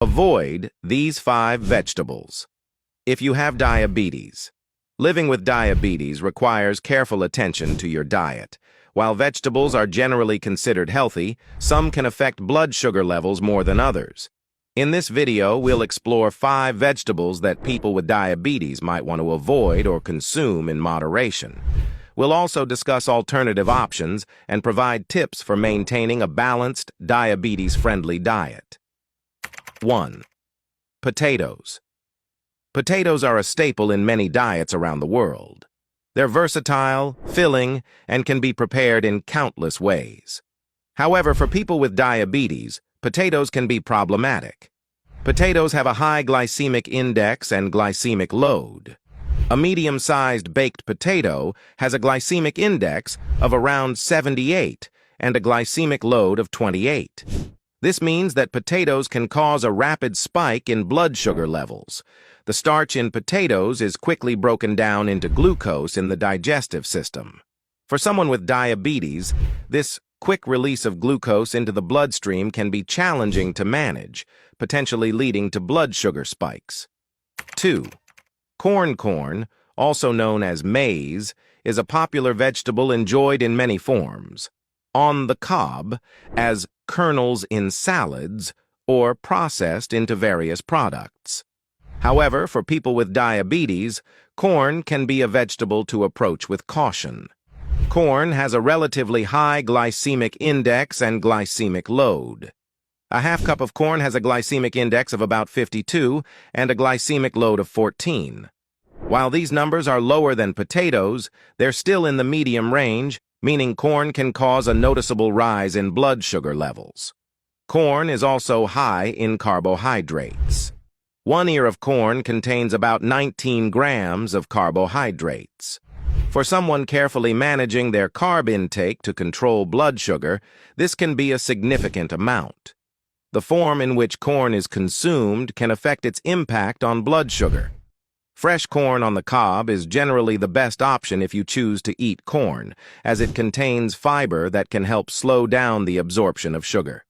Avoid these 5 vegetables. If you have diabetes. Living with diabetes requires careful attention to your diet. While vegetables are generally considered healthy, some can affect blood sugar levels more than others. In this video, we'll explore 5 vegetables that people with diabetes might want to avoid or consume in moderation. We'll also discuss alternative options and provide tips for maintaining a balanced, diabetes-friendly diet. 1. Potatoes. Potatoes are a staple in many diets around the world. They're versatile, filling, and can be prepared in countless ways. However, for people with diabetes, potatoes can be problematic. Potatoes have a high glycemic index and glycemic load. A medium-sized baked potato has a glycemic index of around 78 and a glycemic load of 28. This means that potatoes can cause a rapid spike in blood sugar levels. The starch in potatoes is quickly broken down into glucose in the digestive system. For someone with diabetes, this quick release of glucose into the bloodstream can be challenging to manage, potentially leading to blood sugar spikes. 2. Corn, also known as maize, is a popular vegetable enjoyed in many forms. On the cob, as kernels in salads, or processed into various products. However, for people with diabetes, corn can be a vegetable to approach with caution. Corn has a relatively high glycemic index and glycemic load. A half cup of corn has a glycemic index of about 52 and a glycemic load of 14. While these numbers are lower than potatoes, they're still in the medium range, meaning corn can cause a noticeable rise in blood sugar levels. Corn is also high in carbohydrates. 1 ear of corn contains about 19 grams of carbohydrates. For someone carefully managing their carb intake to control blood sugar, this can be a significant amount. The form in which corn is consumed can affect its impact on blood sugar. Fresh corn on the cob is generally the best option if you choose to eat corn, as it contains fiber that can help slow down the absorption of sugar.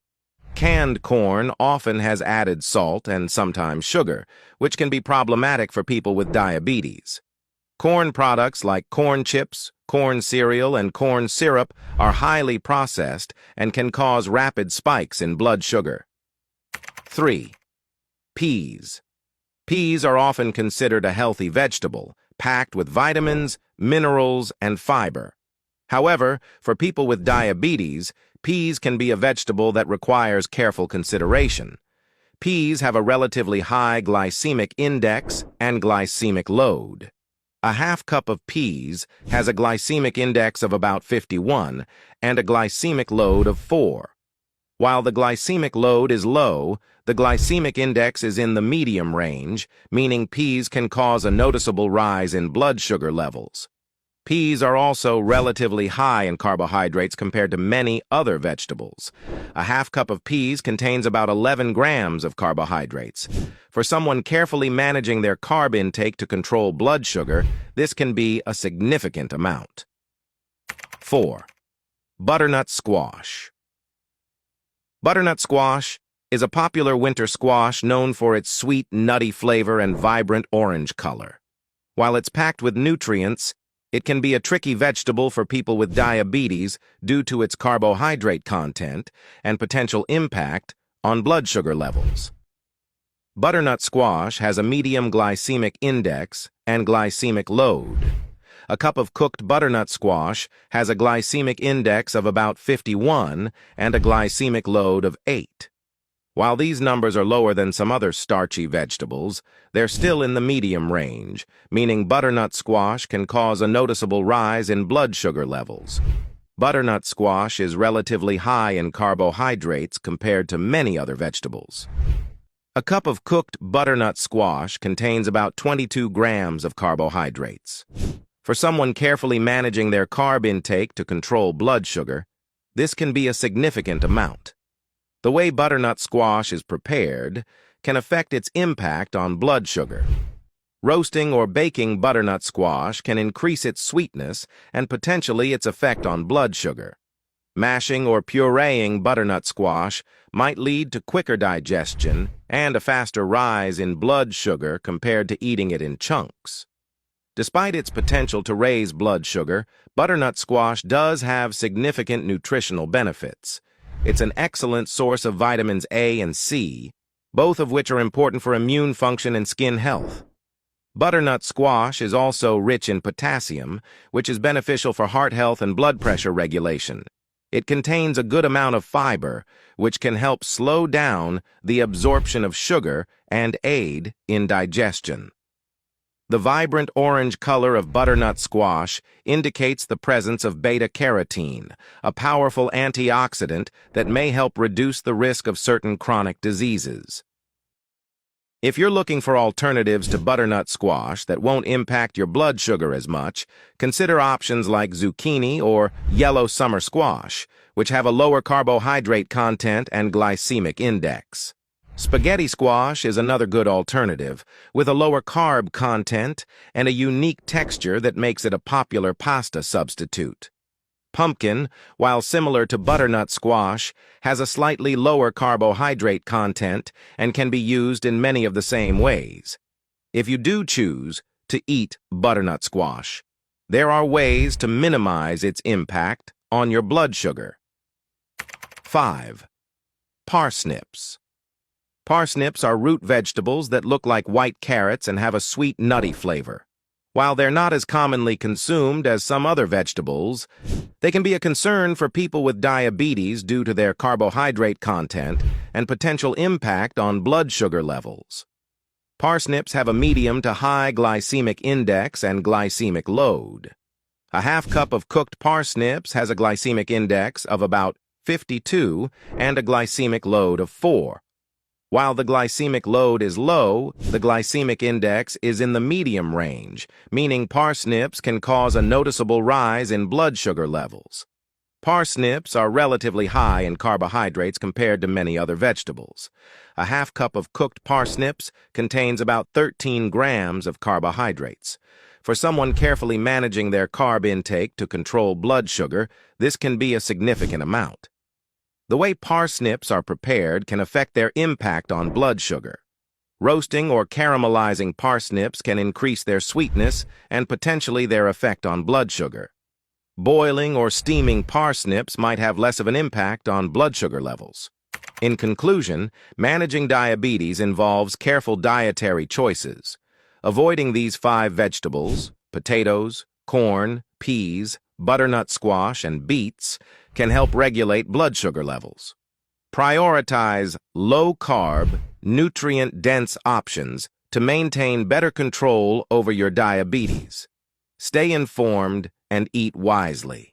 Canned corn often has added salt and sometimes sugar, which can be problematic for people with diabetes. Corn products like corn chips, corn cereal, and corn syrup are highly processed and can cause rapid spikes in blood sugar. 3. Peas. Peas are often considered a healthy vegetable, packed with vitamins, minerals, and fiber. However, for people with diabetes, peas can be a vegetable that requires careful consideration. Peas have a relatively high glycemic index and glycemic load. A half cup of peas has a glycemic index of about 51 and a glycemic load of 4. While the glycemic load is low, the glycemic index is in the medium range, meaning peas can cause a noticeable rise in blood sugar levels. Peas are also relatively high in carbohydrates compared to many other vegetables. A half cup of peas contains about 11 grams of carbohydrates. For someone carefully managing their carb intake to control blood sugar, this can be a significant amount. 4. Butternut squash. Butternut squash is a popular winter squash known for its sweet, nutty flavor and vibrant orange color. While it's packed with nutrients, it can be a tricky vegetable for people with diabetes due to its carbohydrate content and potential impact on blood sugar levels. Butternut squash has a medium glycemic index and glycemic load. A cup of cooked butternut squash has a glycemic index of about 51 and a glycemic load of 8. While these numbers are lower than some other starchy vegetables, they're still in the medium range, meaning butternut squash can cause a noticeable rise in blood sugar levels. Butternut squash is relatively high in carbohydrates compared to many other vegetables. A cup of cooked butternut squash contains about 22 grams of carbohydrates. For someone carefully managing their carb intake to control blood sugar, this can be a significant amount. The way butternut squash is prepared can affect its impact on blood sugar. Roasting or baking butternut squash can increase its sweetness and potentially its effect on blood sugar. Mashing or pureeing butternut squash might lead to quicker digestion and a faster rise in blood sugar compared to eating it in chunks. Despite its potential to raise blood sugar, butternut squash does have significant nutritional benefits. It's an excellent source of vitamins A and C, both of which are important for immune function and skin health. Butternut squash is also rich in potassium, which is beneficial for heart health and blood pressure regulation. It contains a good amount of fiber, which can help slow down the absorption of sugar and aid in digestion. The vibrant orange color of butternut squash indicates the presence of beta-carotene, a powerful antioxidant that may help reduce the risk of certain chronic diseases. If you're looking for alternatives to butternut squash that won't impact your blood sugar as much, consider options like zucchini or yellow summer squash, which have a lower carbohydrate content and glycemic index. Spaghetti squash is another good alternative, with a lower carb content and a unique texture that makes it a popular pasta substitute. Pumpkin, while similar to butternut squash, has a slightly lower carbohydrate content and can be used in many of the same ways. If you do choose to eat butternut squash, there are ways to minimize its impact on your blood sugar. 5. Parsnips. Parsnips are root vegetables that look like white carrots and have a sweet, nutty flavor. While they're not as commonly consumed as some other vegetables, they can be a concern for people with diabetes due to their carbohydrate content and potential impact on blood sugar levels. Parsnips have a medium to high glycemic index and glycemic load. A half cup of cooked parsnips has a glycemic index of about 52 and a glycemic load of 4. While the glycemic load is low, the glycemic index is in the medium range, meaning parsnips can cause a noticeable rise in blood sugar levels. Parsnips are relatively high in carbohydrates compared to many other vegetables. A half cup of cooked parsnips contains about 13 grams of carbohydrates. For someone carefully managing their carb intake to control blood sugar, this can be a significant amount. The way parsnips are prepared can affect their impact on blood sugar. Roasting or caramelizing parsnips can increase their sweetness and potentially their effect on blood sugar. Boiling or steaming parsnips might have less of an impact on blood sugar levels. In conclusion, managing diabetes involves careful dietary choices. Avoiding these 5 vegetables, potatoes, corn, peas, butternut squash, and beets, can help regulate blood sugar levels. Prioritize low-carb, nutrient-dense options to maintain better control over your diabetes. Stay informed and eat wisely.